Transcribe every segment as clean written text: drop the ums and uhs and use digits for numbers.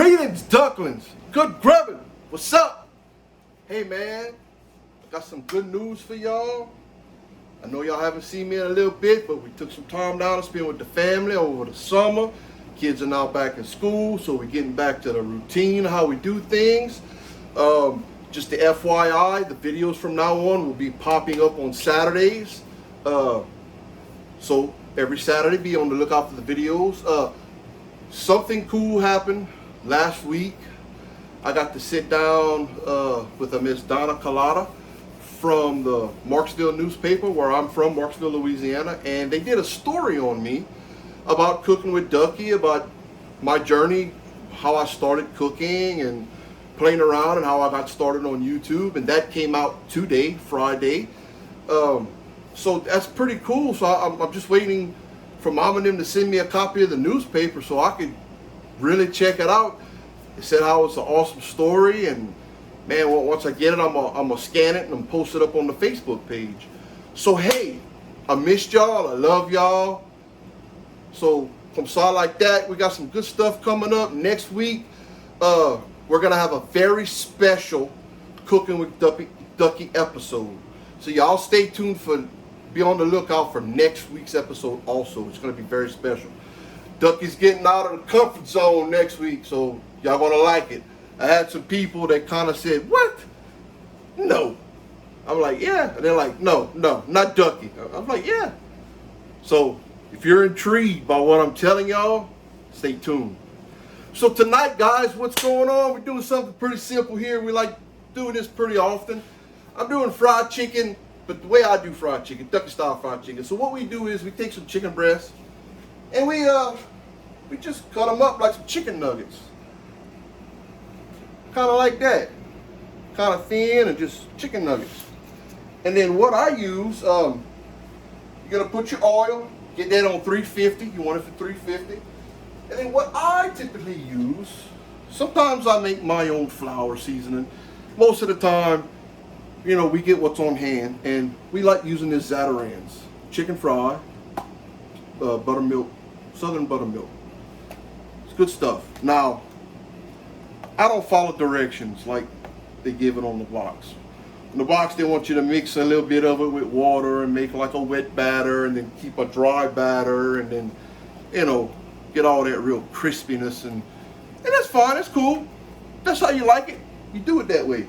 Greetings, ducklings. Good grubbing. What's up? Hey, man. I got some good news for y'all. I know y'all haven't seen me in a little bit, but we took some time down to spend with the family over the summer. Kids are now back in school, so we're getting back to the routine of how we do things. Just the FYI, the videos from now on will be popping up on Saturdays. So every Saturday, be on the lookout for the videos. Something cool happened last week. I got to sit down with a Miss Donna Collada from the Marksville newspaper, where I'm from, Marksville, Louisiana, and they did a story on me about cooking with Duckie, about my journey, how I started cooking and playing around, and how I got started on YouTube, and that came out today, Friday. So that's pretty cool. So I'm just waiting for Mom and them to send me a copy of the newspaper so I could really check it out. They said how it's an awesome story, and man, once I get it, I'm gonna scan it and I'm post it up on the Facebook page. So hey, I missed y'all. I love y'all. So from side like that, we got some good stuff coming up next week. We're gonna have a very special Cooking with Duckie episode. So y'all stay tuned be on the lookout for next week's episode also. It's going to be very special. Duckie's getting out of the comfort zone next week, so y'all going to like it. I had some people that kind of said, what? No. I'm like, yeah. And they're like, no, not Duckie. I'm like, yeah. So if you're intrigued by what I'm telling y'all, stay tuned. So tonight, guys, what's going on? We're doing something pretty simple here. We like doing this pretty often. I'm doing fried chicken, but the way I do fried chicken, Duckie style fried chicken. So what we do is we take some chicken breasts and we just cut them up like some chicken nuggets. Kind of like that. Kind of thin and just chicken nuggets. And then what I use, you're going to put your oil, get that on 350. You want it for 350. And then what I typically use, sometimes I make my own flour seasoning. Most of the time, you know, we get what's on hand, and we like using this Zatarain's chicken fry, buttermilk, southern buttermilk. It's good stuff. Now, I don't follow directions like they give it on the box. In the box, they want you to mix a little bit of it with water and make like a wet batter, and then keep a dry batter, and then, you know, get all that real crispiness, and that's fine. That's cool. That's how you like it. You do it that way.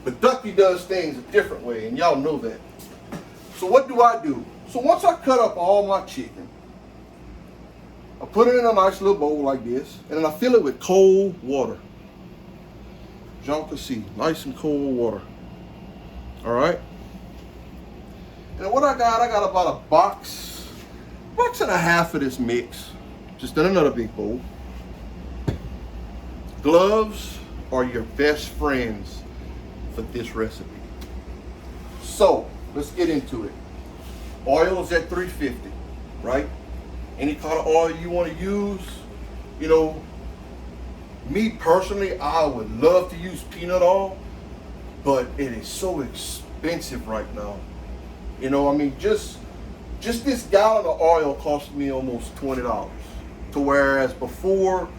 But Duckie does things a different way, and y'all know that. So what do I do? So once I cut up all my chicken, I put it in a nice little bowl like this, and then I fill it with cold water. As y'all can see, nice and cold water. All right. And what I got about a box and a half of this mix, just in another big bowl. Gloves are your best friends for this recipe. So let's get into it. Oil is at 350, right? Any kind of oil you want to use. You know, me personally, I would love to use peanut oil, but it is so expensive right now. You know, I mean, just this gallon of oil cost me almost $20. To whereas before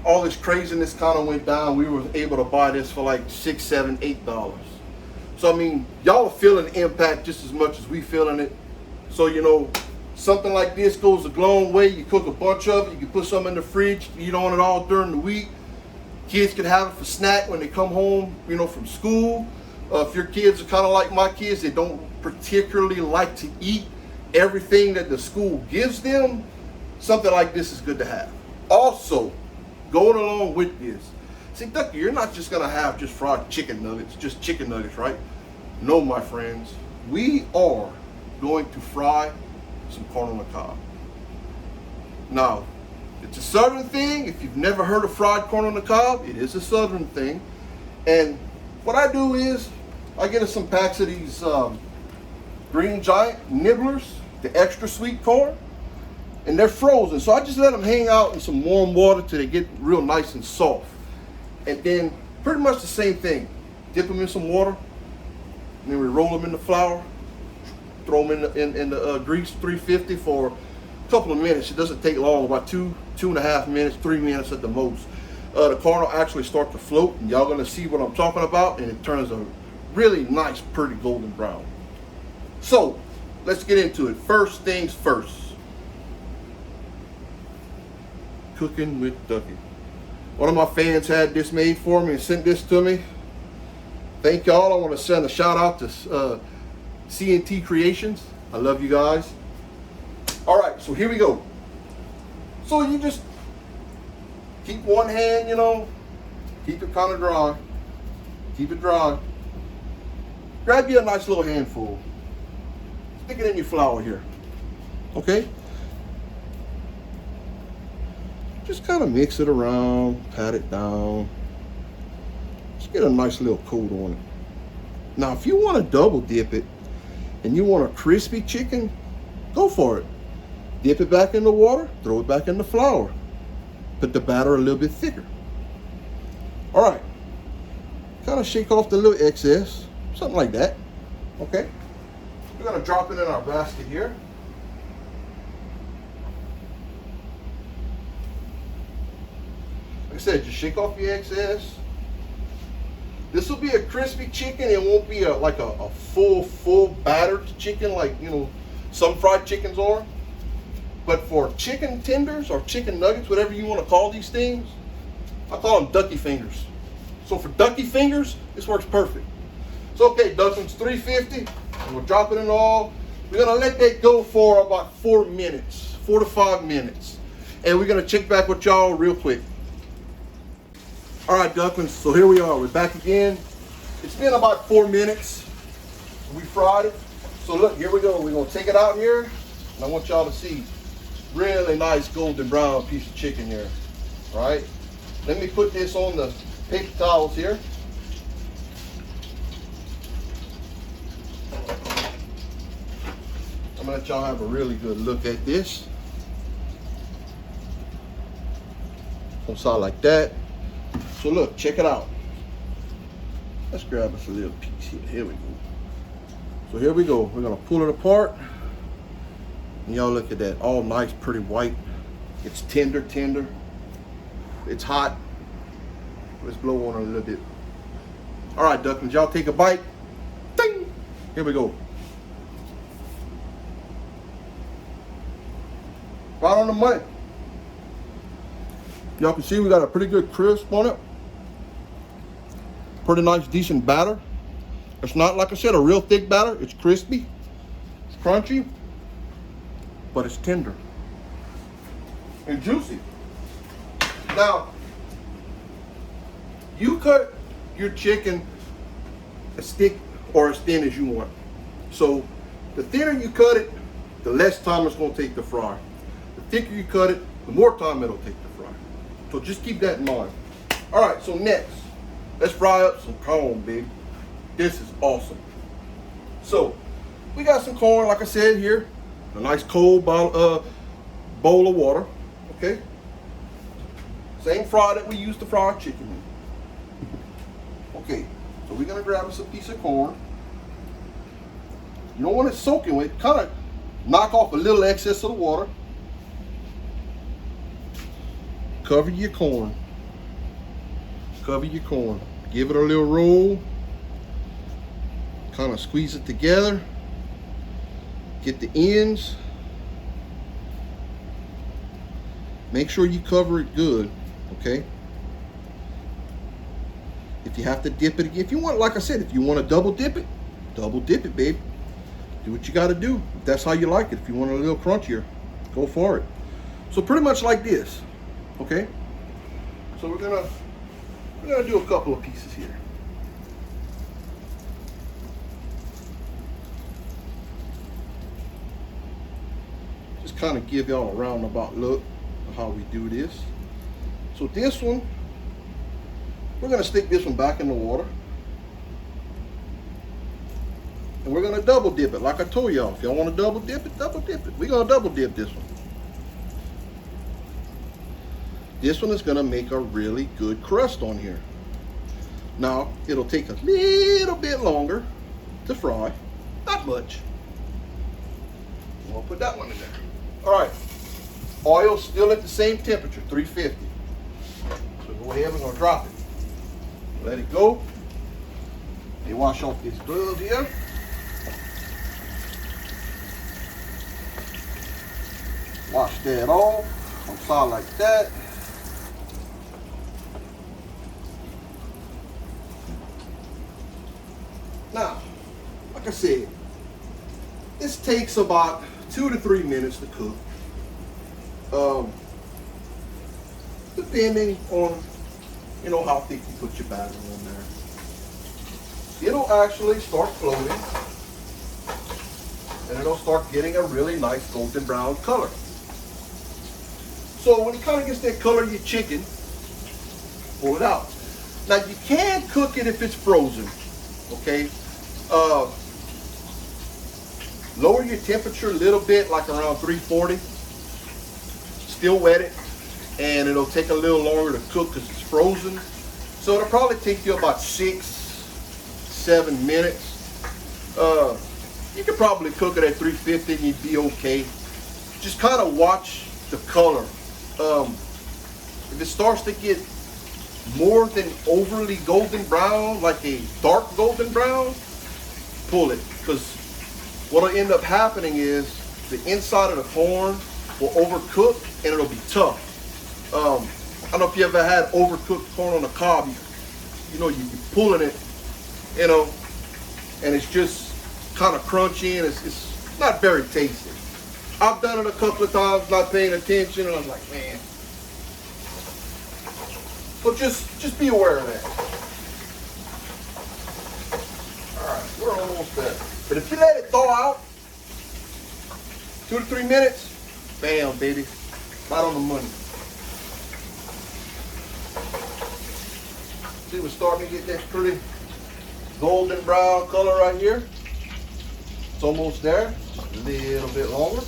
all this craziness kind of went down, we were able to buy this for like $6, $7, $8. So I mean, y'all are feeling the impact just as much as we feeling it. So you know, something like this goes a long way. You cook a bunch of it, you can put some in the fridge, eat on it all during the week. Kids can have it for snack when they come home, you know, from school. If your kids are kind of like my kids, they don't particularly like to eat everything that the school gives them, something like this is good to have. Also, going along with this, see, Duckie, you're not just gonna have just fried chicken nuggets, just chicken nuggets, right? No, my friends, we are going to fry some corn on the cob. Now, it's a southern thing. If you've never heard of fried corn on the cob, it is a southern thing. And what I do is I get us some packs of these Green Giant nibblers, the extra sweet corn. And they're frozen, so I just let them hang out in some warm water till they get real nice and soft. And then pretty much the same thing. Dip them in some water, and then we roll them in the flour, throw them in the grease 350 for couple of minutes. It doesn't take long, about 2.5 minutes, 3 minutes at the most. The corn will actually start to float, and y'all gonna see what I'm talking about, and it turns a really nice, pretty golden brown. So let's get into it. First things first. Cooking with Duckie. One of my fans had this made for me and sent this to me. Thank y'all. I want to send a shout out to CNT Creations. I love you guys. All right, so here we go. So you just keep one hand, you know, keep it kind of dry. Keep it dry. Grab you a nice little handful. Stick it in your flour here. Okay? Just kind of mix it around, pat it down. Just get a nice little coat on it. Now, if you want to double dip it and you want a crispy chicken, go for it. Dip it back in the water, throw it back in the flour. Put the batter a little bit thicker. All right. Kind of shake off the little excess, something like that. Okay? We're going to drop it in our basket here. Like I said, just shake off the excess. This will be a crispy chicken. It won't be like a full battered chicken like, you know, some fried chickens are. But for chicken tenders or chicken nuggets, whatever you want to call these things, I call them Duckie fingers. So for Duckie fingers, this works perfect. So okay, Ducking's 350, and we'll drop it in all. We're gonna let that go for about 4 minutes, 4 to 5 minutes. And we're gonna check back with y'all real quick. All right, ducklings, so here we are. We're back again. It's been about 4 minutes. We fried it. So look, here we go. We're gonna take it out here, and I want y'all to see really nice golden brown piece of chicken here. All right, let me put this on the paper towels here. I'm gonna let y'all have a really good look at this. Gonna sound like that. So look, check it out. Let's grab us a little piece here. Here we go. So here we go. We're gonna pull it apart. And y'all look at that. All nice, pretty white. It's tender. It's hot. Let's blow on it a little bit. All right, ducklings, y'all take a bite. Ding! Here we go. Right on the money. Y'all can see we got a pretty good crisp on it. Pretty nice, decent batter. It's not, like I said, a real thick batter. It's crispy, it's crunchy, but it's tender and juicy. Now, you cut your chicken as thick or as thin as you want. So the thinner you cut it, the less time it's going to take to fry. The thicker you cut it, the more time it'll take to fry. So just keep that in mind. All right, so next, let's fry up some corn, baby. This is awesome. So we got some corn, like I said here, a nice cold bowl of water, okay? Same fry that we used to fry our chicken in. Okay, so we're gonna grab us a piece of corn. You don't want it soaking with, kind of knock off a little excess of the water. Cover your corn. Cover your corn. Give it a little roll. Kind of squeeze it together. Get the ends. Make sure you cover it good, okay? If you have to dip it again, if you want, like I said, if you want to double dip it, babe. Do what you got to do. If that's how you like it. If you want it a little crunchier, go for it. So pretty much like this, okay? So we're gonna do a couple of pieces here. Just kind of give y'all a roundabout look of how we do this. So this one, we're gonna stick this one back in the water. And we're gonna double dip it, like I told y'all. If y'all wanna double dip it, double dip it. We're gonna double dip this one. This one is gonna make a really good crust on here. Now, it'll take a little bit longer to fry, not much. We'll put that one in there. All right, Oil's still at the same temperature, 350. So go ahead, we're gonna drop it. Let it go. They wash off this glove here. Wash that off on side like that. Now, like I said, this takes about 2 to 3 minutes to cook. Depending on, you know, how thick you put your batter on there. It'll actually start floating, and it'll start getting a really nice golden brown color. So when it kind of gets that color of your chicken, pull it out. Now you can cook it if it's frozen, okay? Lower your temperature a little bit, like around 340. Still wet it, and it'll take a little longer to cook because it's frozen. So it'll probably take you about 6-7 minutes. You could probably cook it at 350 and you'd be okay. Just kind of watch the color. If it starts to get more than overly golden brown, like a dark golden brown, pull it, because what'll end up happening is the inside of the corn will overcook and it'll be tough. I don't know if you ever had overcooked corn on the cob. You know, you're pulling it, you know, and it's just kind of crunchy and it's not very tasty. I've done it a couple of times, not paying attention, and I'm like, man. So just be aware of that. All right, we're almost there. But if you let it thaw out, 2 to 3 minutes, bam, baby, right on the money. See, we're starting to get that pretty golden brown color right here. It's almost there, just a little bit longer.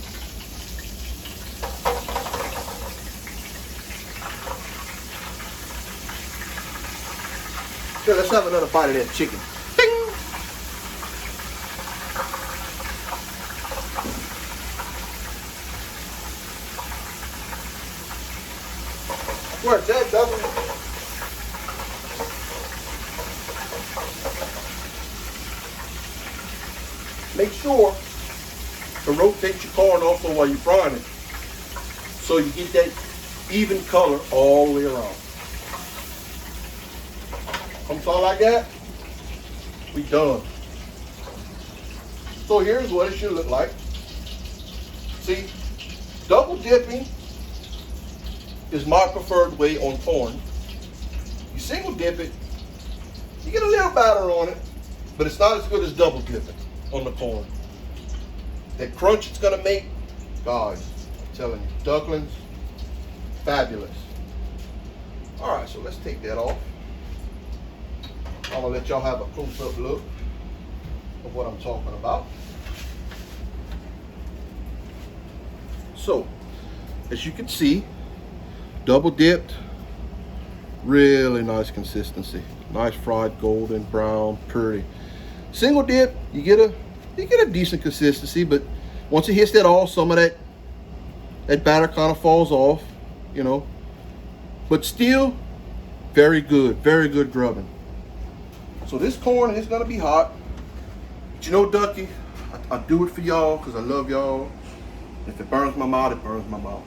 Okay, let's have another bite of that chicken. Ding! Where it's at, Duckie? Make sure to rotate your corn also while you're frying it, so you get that even color all the way around. Comes out like that, we done. So here's what it should look like. See, double dipping is my preferred way on corn. You single dip it, you get a little batter on it, but it's not as good as double dipping on the corn. That crunch it's gonna make, guys, I'm telling you, ducklings, fabulous. All right, so let's take that off. I'm gonna let y'all have a close-up look of what I'm talking about. So, as you can see, double dipped, really nice consistency. Nice fried golden brown, pretty. Single dip, you get a decent consistency, but once it hits that oil, some of that batter kind of falls off, you know. But still, very good grubbing. So this corn is gonna be hot. But you know, Duckie, I do it for y'all because I love y'all. If it burns my mouth, it burns my mouth.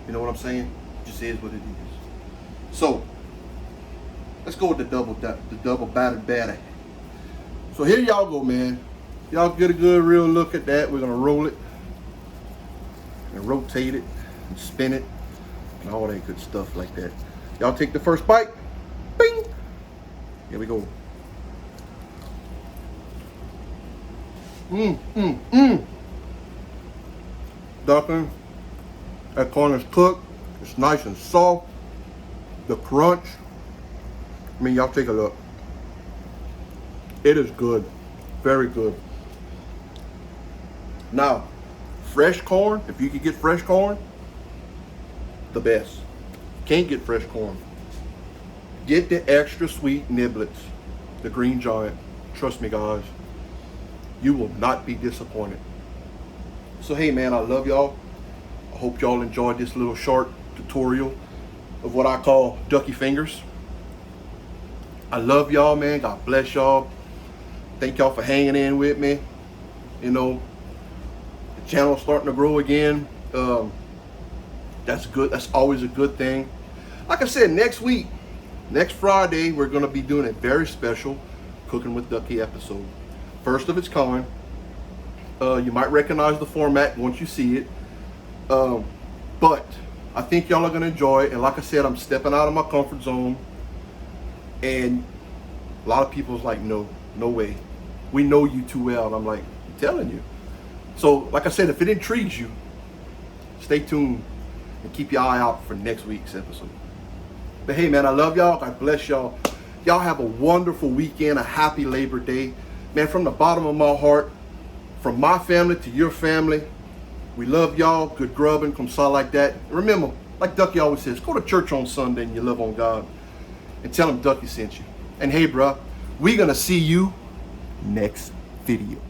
You know what I'm saying? It just is what it is. So let's go with the double battered batter. So here y'all go, man. Y'all get a good real look at that. We're gonna roll it and rotate it and spin it and all that good stuff like that. Y'all take the first bite. Bing! Here we go. Duckling. That corn is cooked. It's nice and soft. The crunch. I mean, y'all take a look. It is good. Very good. Now, fresh corn, if you could get fresh corn, the best. Can't get fresh corn. Get the extra sweet niblets, the Green Giant. Trust me, guys, you will not be disappointed. So hey, man, I love y'all. I hope y'all enjoyed this little short tutorial of what I call ducky fingers. I love y'all, man. God bless y'all. Thank y'all for hanging in with me. You know, the channel's starting to grow again. That's good. That's always a good thing. Like I said, next week, next Friday, we're going to be doing a very special Cooking with Duckie episode. First of its kind. You might recognize the format once you see it. But I think y'all are going to enjoy it. And like I said, I'm stepping out of my comfort zone. And a lot of people's like, no way. We know you too well. And I'm like, I'm telling you. So, like I said, if it intrigues you, stay tuned and keep your eye out for next week's episode. But hey, man, I love y'all. God bless y'all. Y'all have a wonderful weekend, a happy Labor Day. Man, from the bottom of my heart, from my family to your family, we love y'all. Good grubbing, come saw like that. Remember, like Duckie always says, go to church on Sunday and you love on God. And tell him Duckie sent you. And hey, bruh, we're going to see you next video.